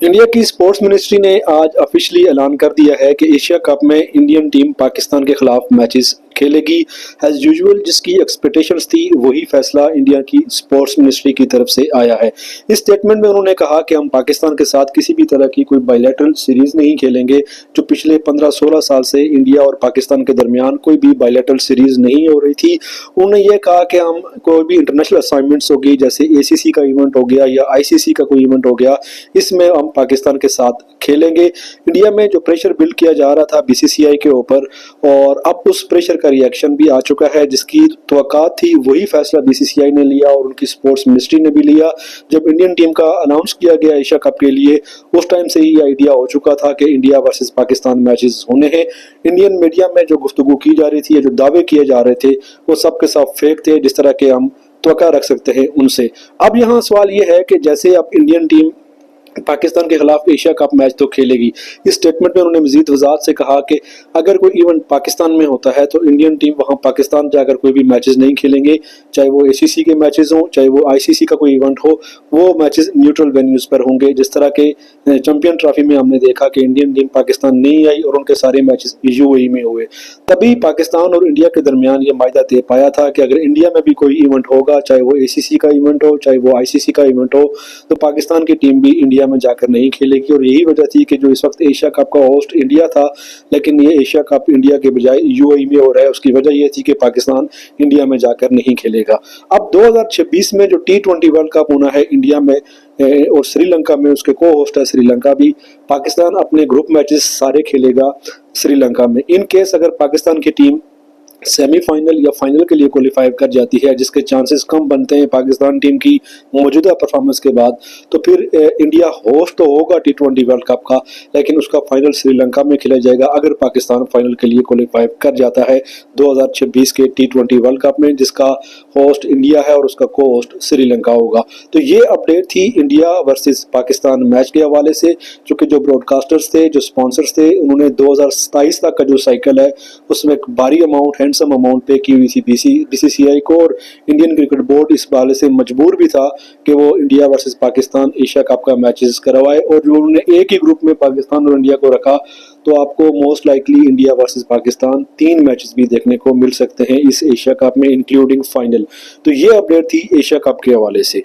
India की sports ministry ने आज ऑफिशियली ऐलान कर दिया है कि एशिया कप में इंडियन टीम पाकिस्तान के खिलाफ मैचेस खेलेगी एज यूजुअल। जिसकी एक्सपेक्टेशंस थी वही फैसला इंडिया की स्पोर्ट्स मिनिस्ट्री की तरफ से आया है। इस स्टेटमेंट में उन्होंने कहा कि हम पाकिस्तान के साथ किसी भी तरह की कोई बायलैटरल सीरीज नहीं खेलेंगे। जो पिछले 15-16 साल से इंडिया और पाकिस्तान के दरमियान कोई भी बायलैटरल सीरीज नहीं हो रही थी। उन्होंने ये कहा कि हम कोई भी इंटरनेशनल असाइनमेंट्स होगी, जैसे ACC का इवेंट हो गया या ICC का कोई इवेंट हो गया, इसमें हम पाकिस्तान के साथ खेलेंगे। इंडिया में जो प्रेशर बिल्ड किया जा रहा था BCCI के ऊपर, और अब उस प्रेशर का रिएक्शन भी आ चुका है। जिसकी तवक्कात थी वही फैसला BCCI ने लिया और उनकी स्पोर्ट्स मिनिस्ट्री ने भी लिया। जब इंडियन टीम का अनाउंस किया गया एशिया कप के लिए, उस टाइम से ही आइडिया हो चुका था कि इंडिया वर्सेस पाकिस्तान मैचेस होने हैं। इंडियन मीडिया में जो गुफ्तगू की जा रही थी या जो दावे किए जा रहे थे वो सब के सब फेक थे, जिस तरह के हम त्वक्का रख सकते हैं उनसे। अब यहाँ सवाल ये है कि जैसे अब इंडियन टीम पाकिस्तान के खिलाफ एशिया कप मैच तो खेलेगी, इस स्टेटमेंट में उन्होंने मजीद वजाहत से कहा कि अगर कोई इवेंट पाकिस्तान में होता है तो इंडियन टीम वहां पाकिस्तान जाकर कोई भी मैचेस नहीं खेलेंगे, चाहे वो ACC के मैचेस हों, चाहे वो ICC का कोई इवेंट हो, वो मैचेस न्यूट्रल वेन्यूज पर होंगे। जिस तरह के चैंपियन ट्रॉफी में हमने देखा कि इंडियन टीम पाकिस्तान नहीं आई और उनके सारे मैचेस UAE में हुए। तभी पाकिस्तान और इंडिया के दरमियान ये मायदा तय पाया था कि अगर इंडिया में भी कोई इवेंट होगा, चाहे वो ACC का इवेंट हो, चाहे वो ICC का इवेंट हो, तो पाकिस्तान की टीम भी इंडिया में जाकर नहीं खेलेगी। और यही वजह थी कि जो इस वक्त एशिया कप का होस्ट इंडिया था, लेकिन ये एशिया कप इंडिया के बजाय UAE में हो रहा है। उसकी वजह यह थी कि पाकिस्तान इंडिया में जाकर नहीं खेलेगा। अब 2026 में जो T20 वर्ल्ड कप होना है इंडिया में और श्रीलंका में, उसके को होस्ट है श्रीलंका भी, पाकिस्तान अपने ग्रुप मैचेस सारे खेलेगा श्रीलंका में। इन केस अगर पाकिस्तान की टीम सेमीफाइनल या फाइनल के लिए क्वालिफाई कर जाती है, जिसके चांसेस कम बनते हैं पाकिस्तान टीम की मौजूदा परफॉर्मेंस के बाद, तो फिर इंडिया होस्ट तो होगा T20 वर्ल्ड कप का, लेकिन उसका फाइनल श्रीलंका में खेला जाएगा अगर पाकिस्तान फाइनल के लिए क्वालिफाई कर जाता है 2026 के T20 वर्ल्ड कप में, जिसका होस्ट इंडिया है और उसका को होस्ट श्रीलंका होगा। तो ये अपडेट थी इंडिया वर्सेस पाकिस्तान मैच के हवाले से, क्योंकि जो ब्रॉडकास्टर्स थे, जो स्पॉन्सर्स थे, उन्होंने 2027 तक का जो साइकिल है उसमें एक भारी हैंडसम अमाउंट पे की हुई थी BCCI को, और इंडियन क्रिकेट बोर्ड इस बारे से मजबूर भी था कि वो India versus Pakistan Asia cup का मैचेस करवाए। और जो उन्होंने एक ही ग्रुप में पाकिस्तान और इंडिया को रखा, तो आपको most likely India versus Pakistan 3 matches भी देखने को मिल सकते हैं इस एशिया कप में, इंक्लूडिंग फाइनल। तो ये अपडेट थी एशिया कप के हवाले से।